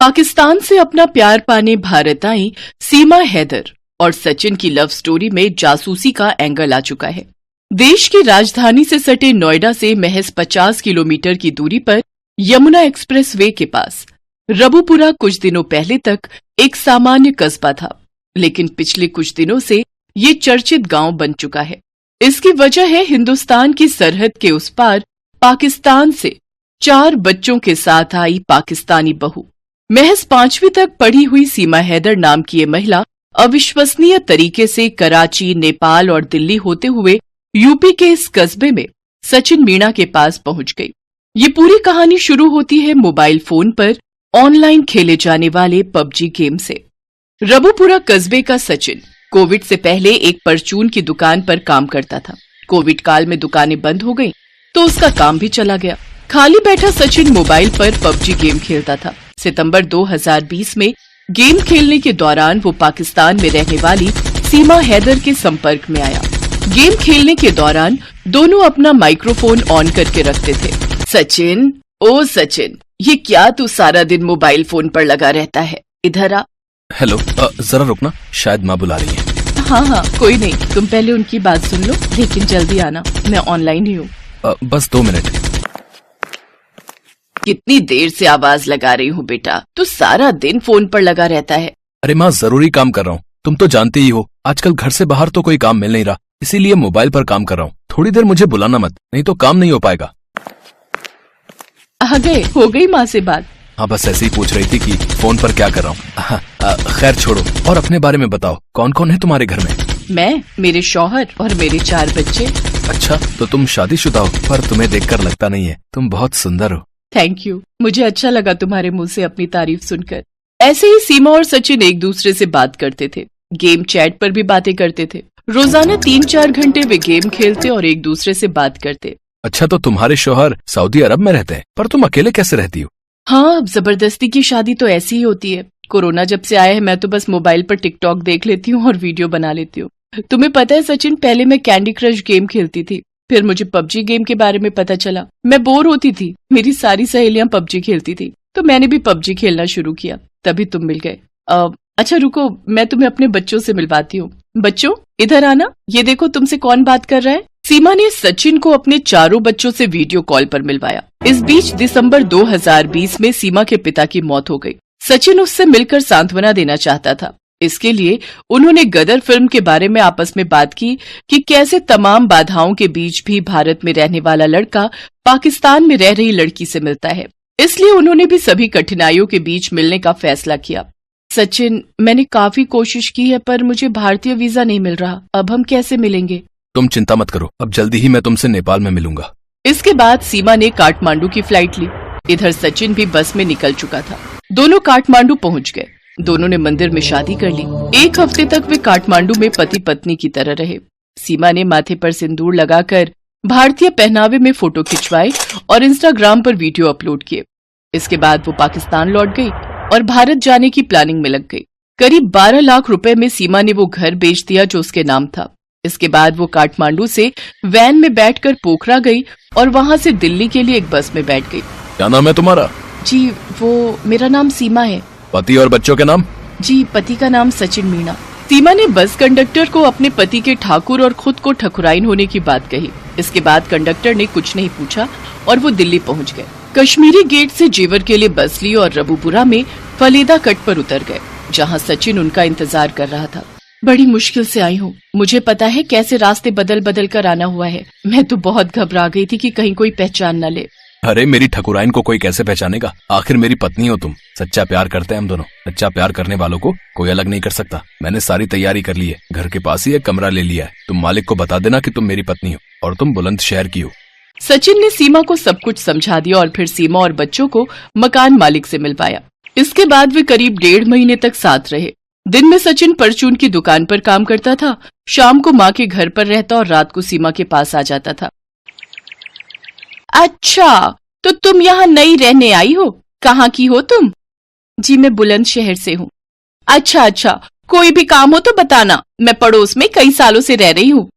पाकिस्तान से अपना प्यार पाने भारत आई सीमा हैदर और सचिन की लव स्टोरी में जासूसी का एंगल आ चुका है। देश की राजधानी से सटे नोएडा से महज 50 किलोमीटर की दूरी पर यमुना एक्सप्रेस वे के पास रबुपुरा कुछ दिनों पहले तक एक सामान्य कस्बा था, लेकिन पिछले कुछ दिनों से ये चर्चित गांव बन चुका है। इसकी वजह है हिंदुस्तान की सरहद के उस पार पाकिस्तान से 4 बच्चों के साथ आई पाकिस्तानी बहू। महज 5वीं तक पढ़ी हुई सीमा हैदर नाम की ये महिला अविश्वसनीय तरीके से कराची, नेपाल और दिल्ली होते हुए यूपी के इस कस्बे में सचिन मीणा के पास पहुंच गई। ये पूरी कहानी शुरू होती है मोबाइल फोन पर ऑनलाइन खेले जाने वाले पबजी गेम से। रबुपुरा कस्बे का सचिन कोविड से पहले एक परचून की दुकान पर काम करता था। कोविड काल में दुकानें बंद हो गईं, तो उसका काम भी चला गया। खाली बैठा सचिन मोबाइल पर पबजी गेम खेलता था। सितंबर 2020 में गेम खेलने के दौरान वो पाकिस्तान में रहने वाली सीमा हैदर के संपर्क में आया। गेम खेलने के दौरान दोनों अपना माइक्रोफोन ऑन करके रखते थे। सचिन, ओ सचिन, ये क्या तू सारा दिन मोबाइल फोन पर लगा रहता है? इधर आ। हेलो, जरा रुकना, शायद माँ बुला रही है। हाँ, कोई नहीं, तुम पहले उनकी बात सुन लो, लेकिन जल्दी आना, मैं ऑनलाइन ही हूँ। बस 2 मिनट। कितनी देर से आवाज लगा रही हूँ बेटा, तू सारा दिन फोन पर लगा रहता है। अरे माँ, जरूरी काम कर रहा हूँ, तुम तो जानते ही हो, आजकल घर से बाहर तो कोई काम मिल नहीं रहा, इसीलिए मोबाइल पर काम कर रहा हूँ। थोड़ी देर मुझे बुलाना मत, नहीं तो काम नहीं हो पाएगा। आ गए? हो गई माँ से बात? हाँ, बस ऐसे ही पूछ रही थी कि फोन पर क्या कर रहा हूँ। खैर छोड़ो, और अपने बारे में बताओ, कौन कौन है तुम्हारे घर में? मैं, मेरे शौहर और मेरे 4 बच्चे। अच्छा, तो तुम शादीशुदा हो, पर तुम्हें देखकर लगता नहीं है, तुम बहुत सुंदर हो। थैंक यू, मुझे अच्छा लगा तुम्हारे मुंह से अपनी तारीफ सुनकर। ऐसे ही सीमा और सचिन एक दूसरे से बात करते थे, गेम चैट पर भी बातें करते थे। रोजाना 3-4 घंटे वे गेम खेलते और एक दूसरे से बात करते। अच्छा, तो तुम्हारे शौहर सऊदी अरब में रहते हैं, पर तुम अकेले कैसे रहती हो? हाँ, अब जबरदस्ती की शादी तो ऐसी ही होती है। कोरोना जब से आया है, मैं तो बस मोबाइल पर टिकटॉक देख लेती हूँ और वीडियो बना लेती हूँ। तुम्हें पता है सचिन, पहले मैं कैंडी क्रश गेम खेलती थी, फिर मुझे पबजी गेम के बारे में पता चला। मैं बोर होती थी, मेरी सारी सहेलियां पबजी खेलती थी, तो मैंने भी पबजी खेलना शुरू किया, तभी तुम मिल गए। अच्छा रुको, मैं तुम्हें अपने बच्चों से मिलवाती हूँ। बच्चों, इधर आना, ये देखो तुमसे कौन बात कर रहा है। सीमा ने सचिन को अपने 4 बच्चों से वीडियो कॉल पर मिलवाया। इस बीच दिसंबर 2020 में सीमा के पिता की मौत हो गई। सचिन उससे मिलकर सांत्वना देना चाहता था। इसके लिए उन्होंने गदर फिल्म के बारे में आपस में बात की कि कैसे तमाम बाधाओं के बीच भी भारत में रहने वाला लड़का पाकिस्तान में रह रही लड़की से मिलता है। इसलिए उन्होंने भी सभी कठिनाइयों के बीच मिलने का फैसला किया। सचिन, मैंने काफी कोशिश की है, पर मुझे भारतीय वीजा नहीं मिल रहा, अब हम कैसे मिलेंगे? तुम चिंता मत करो, अब जल्दी ही मैं तुमसे नेपाल में मिलूंगा। इसके बाद सीमा ने काठमांडू की फ्लाइट ली। इधर सचिन भी बस में निकल चुका था। दोनों काठमांडू पहुंच गए। दोनों ने मंदिर में शादी कर ली। 1 हफ्ते तक वे काठमांडू में पति पत्नी की तरह रहे। सीमा ने माथे पर सिंदूर लगाकर भारतीय पहनावे में फोटो खिंचवाए और इंस्टाग्राम पर वीडियो अपलोड किए। इसके बाद वो पाकिस्तान लौट गई और भारत जाने की प्लानिंग में लग गई। करीब 12 लाख रुपए में सीमा ने वो घर बेच दिया जो उसके नाम था। इसके बाद वो काठमांडू से वैन में बैठकर पोखरा गई और वहां से दिल्ली के लिए एक बस में बैठ गई। क्या नाम है तुम्हारा? जी, वो मेरा नाम सीमा है। पति और बच्चों के नाम? जी, पति का नाम सचिन मीणा। सीमा ने बस कंडक्टर को अपने पति के ठाकुर और खुद को ठकुराइन होने की बात कही। इसके बाद कंडक्टर ने कुछ नहीं पूछा और वो दिल्ली पहुंच गए। कश्मीरी गेट से जेवर के लिए बस ली और रबुपुरा में फलेदा कट पर उतर गए, जहां सचिन उनका इंतजार कर रहा था। बड़ी मुश्किल से आई हूँ, मुझे पता है कैसे रास्ते बदल बदल कर आना हुआ है। मैं तो बहुत घबरा गई थी कि कहीं कोई पहचान न ले। अरे, मेरी ठकुराइन को कोई कैसे पहचानेगा? आखिर मेरी पत्नी हो तुम। सच्चा प्यार करते हैं हम दोनों। सच्चा प्यार करने वालों को कोई अलग नहीं कर सकता। मैंने सारी तैयारी कर ली है, घर के पास ही एक कमरा ले लिया है। तुम मालिक को बता देना कि तुम मेरी पत्नी हो और तुम बुलंदशहर की हो। सचिन ने सीमा को सब कुछ समझा दिया और फिर सीमा और बच्चों को मकान मालिक से मिलवाया। इसके बाद वे करीब 1.5 महीने तक साथ रहे। दिन में सचिन परचून की दुकान पर काम करता था, शाम को माँ के घर पर रहता और रात को सीमा के पास आ जाता था। अच्छा, तो तुम यहाँ नई रहने आई हो? कहाँ की हो तुम? जी, मैं बुलंदशहर से हूँ। अच्छा, कोई भी काम हो तो बताना, मैं पड़ोस में कई सालों से रह रही हूँ।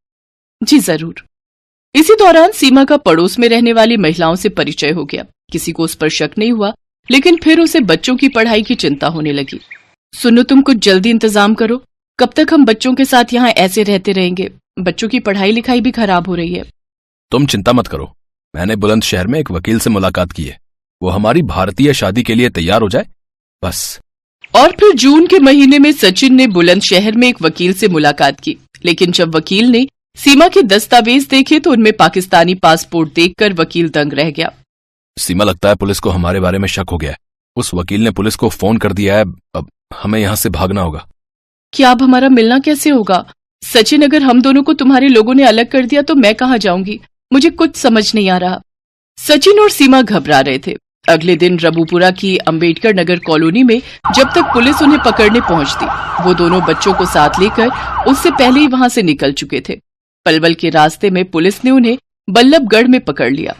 जी जरूर। इसी दौरान सीमा का पड़ोस में रहने वाली महिलाओं से परिचय हो गया। किसी को उस पर शक नहीं हुआ लेकिन फिर उसे बच्चों की पढ़ाई की चिंता होने लगी। सुनो, तुम कुछ जल्दी इंतजाम करो। कब तक हम बच्चों के साथ यहाँ ऐसे रहते रहेंगे? बच्चों की पढ़ाई लिखाई भी खराब हो रही है। तुम चिंता मत करो, मैंने बुलंदशहर में एक वकील से मुलाकात की है। वो हमारी भारतीय शादी के लिए तैयार हो जाए बस। और फिर जून के महीने में सचिन ने बुलंदशहर में एक वकील से मुलाकात की, लेकिन जब वकील ने सीमा के दस्तावेज देखे तो उनमें पाकिस्तानी पासपोर्ट देखकर वकील दंग रह गया। सीमा, लगता है पुलिस को हमारे बारे में शक हो गया है। उस वकील ने पुलिस को फोन कर दिया है। अब हमें यहाँ से भागना होगा। क्या अब हमारा मिलना कैसे होगा? सचिन, अगर हम दोनों को तुम्हारे लोगों ने अलग कर दिया तो मैं कहाँ जाऊंगी? मुझे कुछ समझ नहीं आ रहा। सचिन और सीमा घबरा रहे थे। अगले दिन रबूपुरा की अंबेडकर नगर कॉलोनी में जब तक पुलिस उन्हें पकड़ने पहुंचती, वो दोनों बच्चों को साथ लेकर उससे पहले ही वहां से निकल चुके थे। पलवल के रास्ते में पुलिस ने उन्हें बल्लभगढ़ में पकड़ लिया।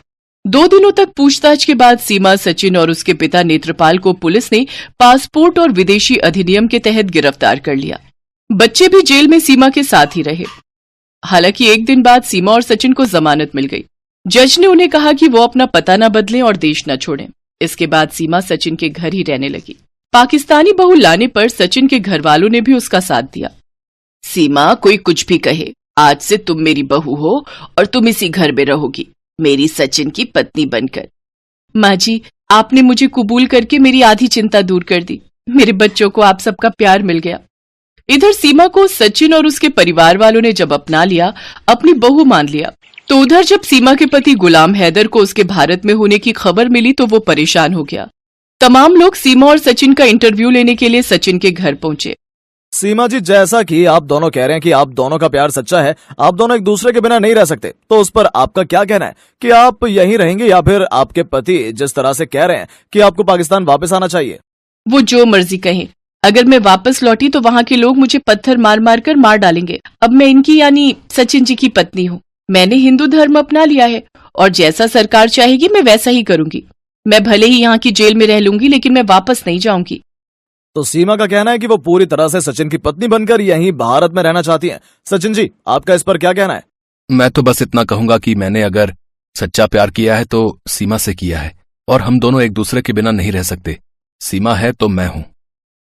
2 दिनों तक पूछताछ के बाद सीमा, सचिन और उसके पिता नेत्रपाल को पुलिस ने पासपोर्ट और विदेशी अधिनियम के तहत गिरफ्तार कर लिया। बच्चे भी जेल में सीमा के साथ ही रहे। हालांकि एक दिन बाद सीमा और सचिन को जमानत मिल गई। जज ने उन्हें कहा कि वो अपना पता न बदलें और देश न छोड़ें। इसके बाद सीमा सचिन के घर ही रहने लगी। पाकिस्तानी बहू लाने पर सचिन के घर वालों ने भी उसका साथ दिया। सीमा, कोई कुछ भी कहे, आज से तुम मेरी बहू हो और तुम इसी घर में रहोगी, मेरी सचिन की पत्नी बनकर। माँ जी, आपने मुझे कबूल करके मेरी आधी चिंता दूर कर दी। मेरे बच्चों को आप सबका प्यार मिल गया। इधर सीमा को सचिन और उसके परिवार वालों ने जब अपना लिया, अपनी बहू मान लिया, तो उधर जब सीमा के पति गुलाम हैदर को उसके भारत में होने की खबर मिली तो वो परेशान हो गया। तमाम लोग सीमा और सचिन का इंटरव्यू लेने के लिए सचिन के घर पहुंचे। सीमा जी, जैसा कि आप दोनों कह रहे हैं कि आप दोनों का प्यार सच्चा है, आप दोनों एक दूसरे के बिना नहीं रह सकते, तो उस पर आपका क्या कहना है कि आप यहीं रहेंगे या फिर आपके पति जिस तरह से कह रहे हैं कि आपको पाकिस्तान वापस आना चाहिए? वो जो मर्जी कहें, अगर मैं वापस लौटी तो वहाँ के लोग मुझे पत्थर मार मार कर मार डालेंगे। अब मैं इनकी यानी सचिन जी की पत्नी हूँ। मैंने हिंदू धर्म अपना लिया है और जैसा सरकार चाहेगी मैं वैसा ही करूंगी। मैं भले ही यहाँ की जेल में रह लूंगी, लेकिन मैं वापस नहीं जाऊंगी। तो सीमा का कहना है कि वो पूरी तरह से सचिन की पत्नी बनकर यहीं भारत में रहना चाहती हैं। सचिन जी, आपका इस पर क्या कहना है? मैं तो बस इतना कहूंगा कि मैंने अगर सच्चा प्यार किया है तो सीमा से किया है, और हम दोनों एक दूसरे के बिना नहीं रह सकते। सीमा है तो मैं हूँ।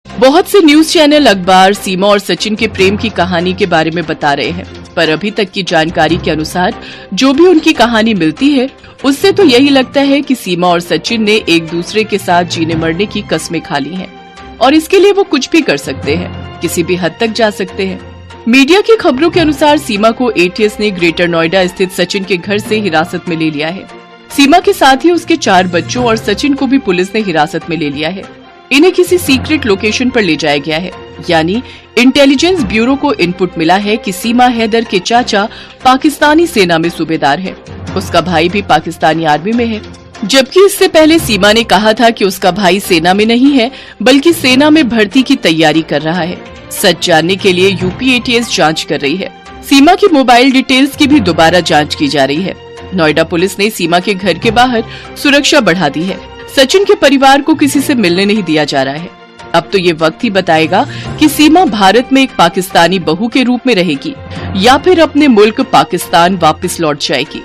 बहुत से न्यूज चैनल, अखबार सीमा और सचिन के प्रेम की कहानी के बारे में बता रहे हैं, पर अभी तक की जानकारी के अनुसार जो भी उनकी कहानी मिलती है उससे तो यही लगता है कि सीमा और सचिन ने एक दूसरे के साथ जीने मरने की कस्में खा ली हैं और इसके लिए वो कुछ भी कर सकते हैं, किसी भी हद तक जा सकते हैं। मीडिया की खबरों के अनुसार सीमा को एटीएस ने ग्रेटर नोएडा स्थित सचिन के घर से हिरासत में ले लिया है। सीमा के साथ ही उसके 4 बच्चों और सचिन को भी पुलिस ने हिरासत में ले लिया है। इन्हें किसी सीक्रेट लोकेशन पर ले जाया गया है, यानी इंटेलिजेंस ब्यूरो को इनपुट मिला है कि सीमा हैदर के चाचा पाकिस्तानी सेना में सूबेदार है, उसका भाई भी पाकिस्तानी आर्मी में है। जबकि इससे पहले सीमा ने कहा था कि उसका भाई सेना में नहीं है बल्कि सेना में भर्ती की तैयारी कर रहा है। सच जानने के लिए यूपी एटीएस जांच कर रही है। सीमा की मोबाइल डिटेल्स की भी दोबारा जांच की जा रही है। नोएडा पुलिस ने सीमा के घर के बाहर सुरक्षा बढ़ा दी है। सचिन के परिवार को किसी से मिलने नहीं दिया जा रहा है। अब तो ये वक्त ही बताएगा कि सीमा भारत में एक पाकिस्तानी बहू के रूप में रहेगी या फिर अपने मुल्क पाकिस्तान वापस लौट जाएगी।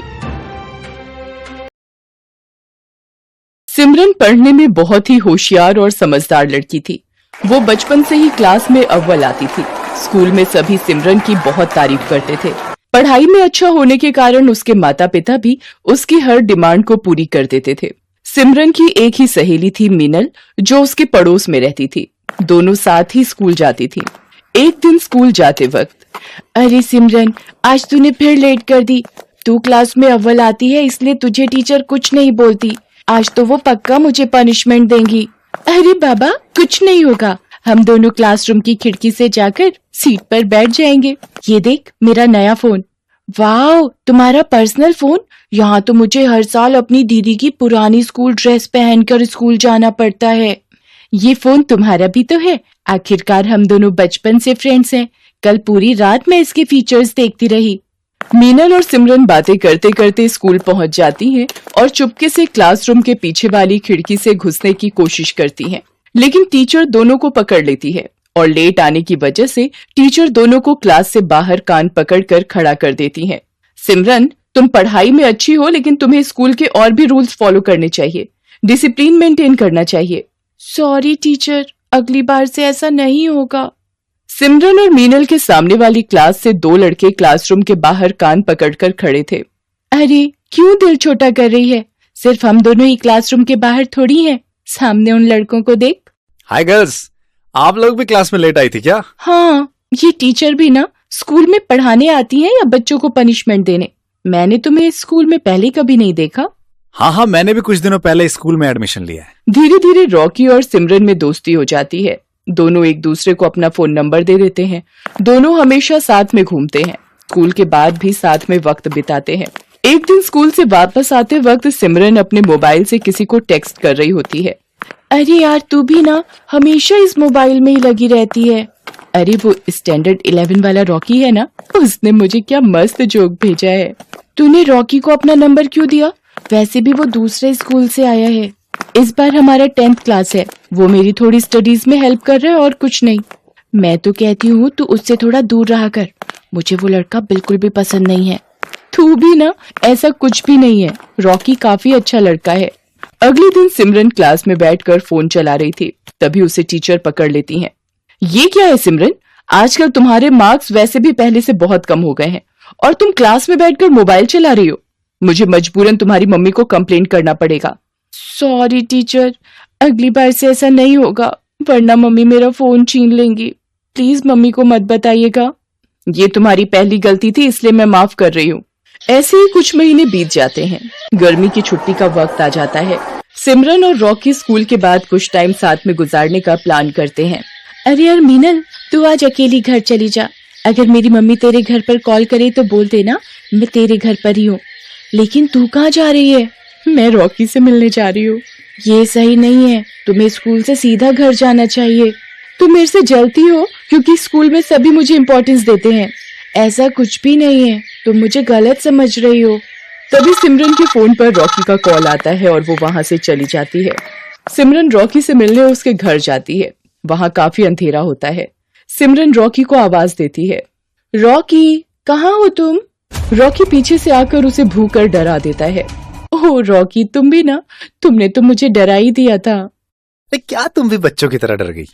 सिमरन पढ़ने में बहुत ही होशियार और समझदार लड़की थी। वो बचपन से ही क्लास में अव्वल आती थी। स्कूल में सभी सिमरन की बहुत तारीफ करते थे। पढ़ाई में अच्छा होने के कारण उसके माता पिता भी उसकी हर डिमांड को पूरी कर देते थे। सिमरन की एक ही सहेली थी मीनल, जो उसके पड़ोस में रहती थी। दोनों साथ ही स्कूल जाती थी। एक दिन स्कूल जाते वक्त, अरे सिमरन, आज तूने फिर लेट कर दी। तू क्लास में अव्वल आती है इसलिए तुझे टीचर कुछ नहीं बोलती। आज तो वो पक्का मुझे पनिशमेंट देंगी। अरे बाबा, कुछ नहीं होगा, हम दोनों क्लासरूम की खिड़की से जाकर सीट पर बैठ जाएंगे। ये देख मेरा नया फोन। वाह, तुम्हारा पर्सनल फोन? यहाँ तो मुझे हर साल अपनी दीदी की पुरानी स्कूल ड्रेस पहनकर स्कूल जाना पड़ता है। ये फोन तुम्हारा भी तो है। आखिरकार हम दोनों बचपन से फ्रेंड्स हैं। कल पूरी रात मैं इसके फीचर्स देखती रही। मीनल और सिमरन बातें करते करते स्कूल पहुंच जाती हैं और चुपके से क्लासरूम के पीछे वाली खिड़की से घुसने की कोशिश करती हैं, लेकिन टीचर दोनों को पकड़ लेती है और लेट आने की वजह से टीचर दोनों को क्लास से बाहर कान पकड़कर खड़ा कर देती हैं। सिमरन, तुम पढ़ाई में अच्छी हो लेकिन तुम्हें स्कूल के और भी रूल्स फॉलो करने चाहिए। डिसिप्लिन मेंटेन करना चाहिए। सॉरी टीचर, अगली बार से ऐसा नहीं होगा। सिमरन और मीनल के सामने वाली क्लास से दो लड़के क्लासरूम के बाहर कान पकड़कर खड़े थे। अरे क्यों दिल छोटा कर रही है? सिर्फ हम दोनों ही क्लासरूम के बाहर थोड़ी हैं, सामने उन लड़कों को देख। हाय गर्ल्स, आप लोग भी क्लास में लेट आई थी क्या? हाँ, ये टीचर भी ना स्कूल में पढ़ाने आती हैं या बच्चों को पनिशमेंट देने? मैंने तुम्हें स्कूल में पहले कभी नहीं देखा। हाँ, मैंने भी कुछ दिनों पहले स्कूल में एडमिशन लिया है। धीरे धीरे रॉकी और सिमरन में दोस्ती हो जाती है। दोनों एक दूसरे को अपना फोन नंबर दे देते हैं। दोनों हमेशा साथ में घूमते हैं, स्कूल के बाद भी साथ में वक्त बिताते हैं। एक दिन स्कूल से वापस आते वक्त सिमरन अपने मोबाइल से किसी को टेक्स्ट कर रही होती है। अरे यार, तू भी ना हमेशा इस मोबाइल में ही लगी रहती है। अरे वो स्टैंडर्ड 11 वाला रॉकी है ना, उसने मुझे क्या मस्त जोक भेजा है। तूने रॉकी को अपना नंबर क्यों दिया? वैसे भी वो दूसरे स्कूल से आया है। इस बार हमारा 10th क्लास है, वो मेरी थोड़ी स्टडीज में हेल्प कर रहा है और कुछ नहीं। मैं तो कहती हूँ तू उससे थोड़ा दूर रहा कर, मुझे वो लड़का बिल्कुल भी पसंद नहीं है। तू भी ना, ऐसा कुछ भी नहीं है, रॉकी काफी अच्छा लड़का है। अगले दिन सिमरन क्लास में बैठकर फोन चला रही थी, तभी उसे टीचर पकड़ लेती हैं। ये क्या है सिमरन, आजकल तुम्हारे मार्क्स वैसे भी पहले से बहुत कम हो गए हैं और तुम क्लास में बैठकर मोबाइल चला रही हो। मुझे मजबूरन तुम्हारी मम्मी को कंप्लेंट करना पड़ेगा। सॉरी टीचर, अगली बार से ऐसा नहीं होगा, वरना मम्मी मेरा फोन छीन लेंगी। प्लीज मम्मी को मत बताइएगा। ये तुम्हारी पहली गलती थी, इसलिए मैं माफ कर रही हूँ। ऐसे ही कुछ महीने बीत जाते हैं। गर्मी की छुट्टी का वक्त आ जाता है। सिमरन और रॉकी स्कूल के बाद कुछ टाइम साथ में गुजारने का प्लान करते हैं। अरे यार मीनल, तू आज अकेली घर चली जा। अगर मेरी मम्मी तेरे घर पर कॉल करे तो बोल देना मैं तेरे घर पर ही हूँ। लेकिन तू कहाँ जा रही है? मैं रॉकी से मिलने जा रही हूँ। ये सही नहीं है, तुम्हें स्कूल से सीधा घर जाना चाहिए। तुम मेरे से जलती हो क्योंकि स्कूल में सभी मुझे इम्पोर्टेंस देते हैं। ऐसा कुछ भी नहीं है, तुम मुझे गलत समझ रही हो। तभी सिमरन के फोन पर रॉकी का कॉल आता है और वो वहां से चली जाती है। सिमरन रॉकी से मिलने उसके घर जाती है। वहां काफी अंधेरा होता है। सिमरन रॉकी को आवाज देती है, रॉकी कहाँ हो तुम? रॉकी पीछे से आकर उसे भूख कर डरा देता है। ओह रॉकी, तुम भी ना, तुमने तो मुझे डरा ही दिया था। क्या तुम भी बच्चों की तरह डर गई?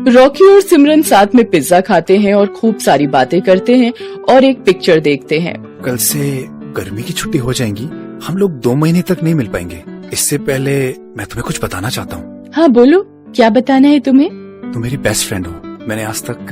रॉकी और सिमरन साथ में पिज्जा खाते हैं और खूब सारी बातें करते हैं और एक पिक्चर देखते हैं। कल से गर्मी की छुट्टी हो जाएंगी, हम लोग 2 महीने तक नहीं मिल पाएंगे। इससे पहले मैं तुम्हें कुछ बताना चाहता हूँ। हाँ बोलो, क्या बताना है तुम्हें? तुम मेरी बेस्ट फ्रेंड हो, मैंने आज तक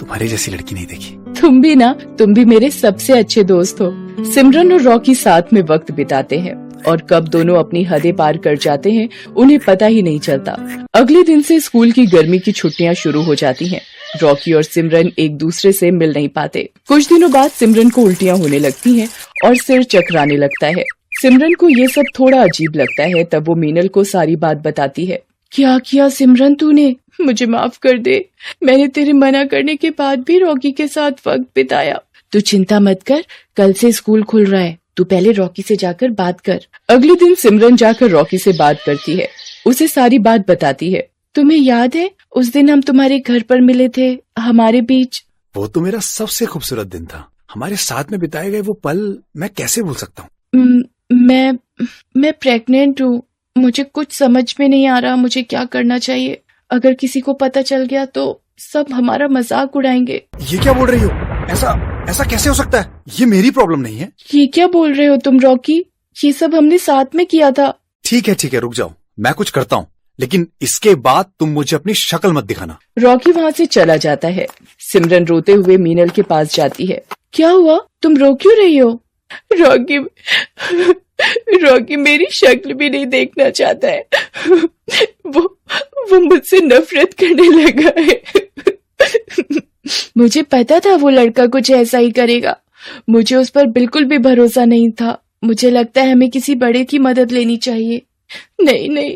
तुम्हारी जैसी लड़की नहीं देखी। तुम भी ना, तुम भी मेरे सबसे अच्छे दोस्त हो। सिमरन और रॉकी साथ में वक्त बिताते हैं और कब दोनों अपनी हदें पार कर जाते हैं उन्हें पता ही नहीं चलता। अगले दिन से स्कूल की गर्मी की छुट्टियां शुरू हो जाती हैं। रॉकी और सिमरन एक दूसरे से मिल नहीं पाते। कुछ दिनों बाद सिमरन को उल्टियां होने लगती हैं और सिर चकराने लगता है। सिमरन को ये सब थोड़ा अजीब लगता है। तब वो मीनल को सारी बात बताती है। क्या किया सिमरन तूने? मुझे माफ कर दे, मैंने तेरे मना करने के बाद भी रॉकी के साथ वक्त बिताया। तू चिंता मत कर, कल से स्कूल खुल रहा है, तू पहले रॉकी से जाकर बात कर। अगले दिन सिमरन जाकर रॉकी से बात करती है, उसे सारी बात बताती है। तुम्हें याद है उस दिन हम तुम्हारे घर पर मिले थे, हमारे बीच? वो तो मेरा सबसे खूबसूरत दिन था। हमारे साथ में बिताए गए वो पल मैं कैसे भूल सकता हूँ? मैं प्रेग्नेंट हूँ। मुझे कुछ समझ में नहीं आ रहा मुझे क्या करना चाहिए। अगर किसी को पता चल गया तो सब हमारा मजाक उड़ाएंगे। ये क्या बोल रही हो? ऐसा कैसे हो सकता है? ये मेरी प्रॉब्लम नहीं है। ये क्या बोल रहे हो तुम रॉकी? ये सब हमने साथ में किया था। ठीक है, रुक जाओ, मैं कुछ करता हूँ, लेकिन इसके बाद तुम मुझे अपनी शक्ल मत दिखाना। रॉकी वहाँ से चला जाता है। सिमरन रोते हुए मीनल के पास जाती है। क्या हुआ, तुम रो क्यों रही हो? रॉकी मेरी शक्ल भी नहीं देखना चाहता है। वो मुझसे नफरत करने लगा है। मुझे पता था वो लड़का कुछ ऐसा ही करेगा। मुझे उस पर बिल्कुल भी भरोसा नहीं था। मुझे लगता है हमें किसी बड़े की मदद लेनी चाहिए। नहीं,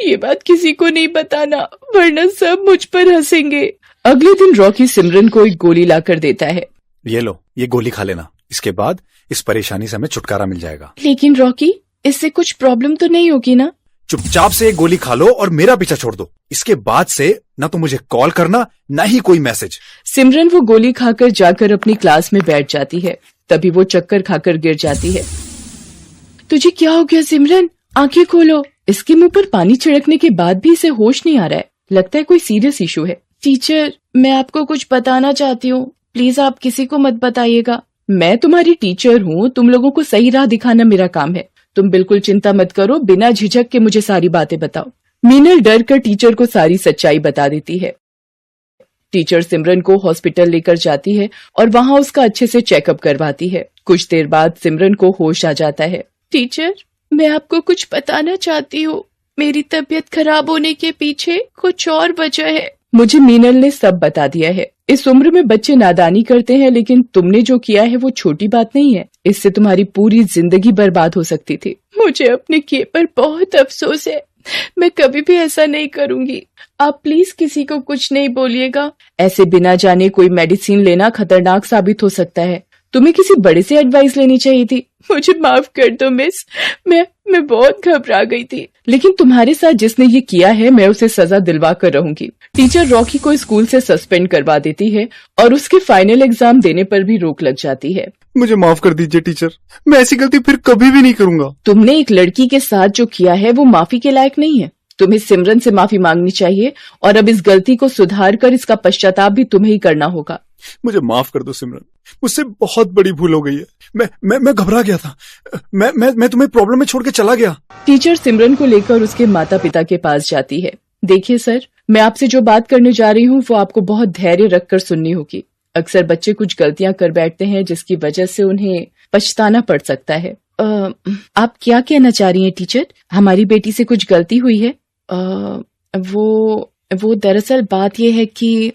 ये बात किसी को नहीं बताना, वरना सब मुझ पर हंसेंगे। अगले दिन रॉकी सिमरन को एक गोली लाकर देता है। ये लो, ये गोली खा लेना, इसके बाद इस परेशानी से हमें छुटकारा मिल जाएगा। लेकिन रॉकी, इससे कुछ प्रॉब्लम तो नहीं होगी ना? चुपचाप से एक गोली खा लो और मेरा पीछा छोड़ दो। इसके बाद से ना तो मुझे कॉल करना, ना ही कोई मैसेज। सिमरन वो गोली खाकर जाकर अपनी क्लास में बैठ जाती है। तभी वो चक्कर खाकर गिर जाती है। तुझे क्या हो गया सिमरन? आंखें खोलो, इसके मुंह पर पानी छिड़कने के बाद भी इसे होश नहीं आ रहा है। लगता है कोई सीरियस इशू है। टीचर, मैं आपको कुछ बताना चाहती हूँ, प्लीज आप किसी को मत बताइएगा। मैं तुम्हारी टीचर हूँ, तुम लोगों को सही राह दिखाना मेरा काम है। तुम बिल्कुल चिंता मत करो, बिना झिझक के मुझे सारी बातें बताओ। मीनल डर कर टीचर को सारी सच्चाई बता देती है। टीचर सिमरन को हॉस्पिटल लेकर जाती है और वहाँ उसका अच्छे से चेकअप करवाती है। कुछ देर बाद सिमरन को होश आ जाता है। टीचर, मैं आपको कुछ बताना चाहती हूँ, मेरी तबीयत खराब होने के पीछे कुछ और वजह है। मुझे मीनल ने सब बता दिया है। इस उम्र में बच्चे नादानी करते हैं, लेकिन तुमने जो किया है वो छोटी बात नहीं है। इससे तुम्हारी पूरी जिंदगी बर्बाद हो सकती थी। मुझे अपने किए पर बहुत अफसोस है, मैं कभी भी ऐसा नहीं करूंगी। आप प्लीज किसी को कुछ नहीं बोलिएगा। ऐसे बिना जाने कोई मेडिसिन लेना खतरनाक साबित हो सकता है। तुम्हें किसी बड़े से एडवाइस लेनी चाहिए थी। मुझे माफ कर दो मिस, मैं बहुत घबरा गई थी, लेकिन तुम्हारे साथ जिसने ये किया है मैं उसे सजा दिलवा कर रहूंगी। टीचर रॉकी को स्कूल से सस्पेंड करवा देती है और उसके फाइनल एग्जाम देने पर भी रोक लग जाती है। मुझे माफ कर दीजिए टीचर, मैं ऐसी गलती फिर कभी भी नहीं करूंगा। तुमने एक लड़की के साथ जो किया है वो माफी के लायक नहीं है। तुम्हें सिमरन से माफी मांगनी चाहिए और अब इस गलती को सुधार कर इसका पश्चाताप भी तुम्हें ही करना होगा। मुझे माफ कर दो सिमरन, मुझसे बहुत बड़ी भूल हो गई है। मैं घबरा गया था। मैं तुम्हें प्रॉब्लम में छोड़ के चला गया। टीचर सिमरन को लेकर उसके माता पिता के पास जाती है। देखिए सर, मैं आपसे जो बात करने जा रही हूँ वो आपको बहुत धैर्य रखकर सुननी होगी। अक्सर बच्चे कुछ गलतियां कर बैठते हैं जिसकी वजह से उन्हें पछताना पड़ सकता है। आप क्या कहना चाह रही हैं टीचर? हमारी बेटी से कुछ गलती हुई है? वो दरअसल बात यह है कि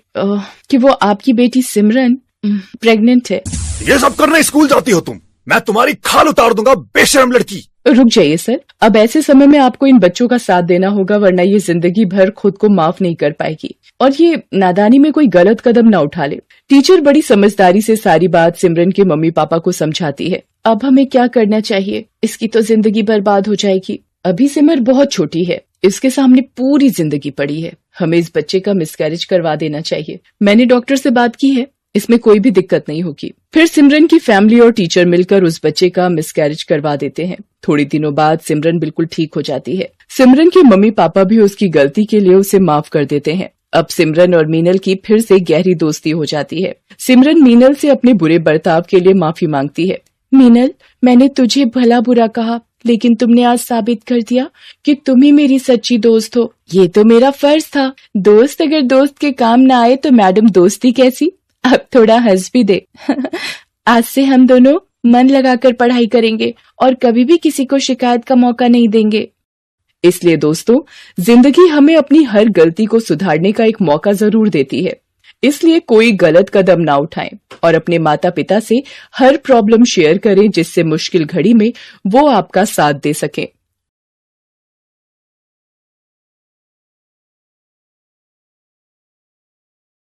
वो आपकी बेटी सिमरन प्रेग्नेंट है। ये सब करने स्कूल जाती हो तुम? मैं तुम्हारी खाल उतार दूंगा बेशरम लड़की। रुक जाइए सर, अब ऐसे समय में आपको इन बच्चों का साथ देना होगा, वरना ये जिंदगी भर खुद को माफ नहीं कर पाएगी और ये नादानी में कोई गलत कदम ना उठा ले। टीचर बड़ी समझदारी से सारी बात सिमरन के मम्मी पापा को समझाती है। अब हमें क्या करना चाहिए? इसकी तो जिंदगी बर्बाद हो जाएगी। अभी सिमर बहुत छोटी है, इसके सामने पूरी जिंदगी पड़ी है। हमें इस बच्चे का मिसकैरेज करवा देना चाहिए। मैंने डॉक्टर से बात की है, इसमें कोई भी दिक्कत नहीं होगी। फिर सिमरन की फैमिली और टीचर मिलकर उस बच्चे का मिसकैरेज करवा देते हैं। थोड़ी दिनों बाद सिमरन बिल्कुल ठीक हो जाती है। सिमरन के मम्मी पापा भी उसकी गलती के लिए उसे माफ कर देते हैं। अब सिमरन और मीनल की फिर से गहरी दोस्ती हो जाती है। सिमरन मीनल से अपने बुरे बर्ताव के लिए माफी मांगती है। मीनल, मैंने तुझे भला बुरा कहा, लेकिन तुमने आज साबित कर दिया कि तुम ही मेरी सच्ची दोस्त हो। ये तो मेरा फर्ज था। दोस्त अगर दोस्त के काम ना आए तो मैडम दोस्ती कैसी? अब थोड़ा हंस भी दे। आज से हम दोनों मन लगाकर पढ़ाई करेंगे और कभी भी किसी को शिकायत का मौका नहीं देंगे। इसलिए दोस्तों, जिंदगी हमें अपनी हर गलती को सुधारने का एक मौका जरूर देती है। इसलिए कोई गलत कदम ना उठाएं और अपने माता पिता से हर प्रॉब्लम शेयर करें, जिससे मुश्किल घड़ी में वो आपका साथ दे सकें।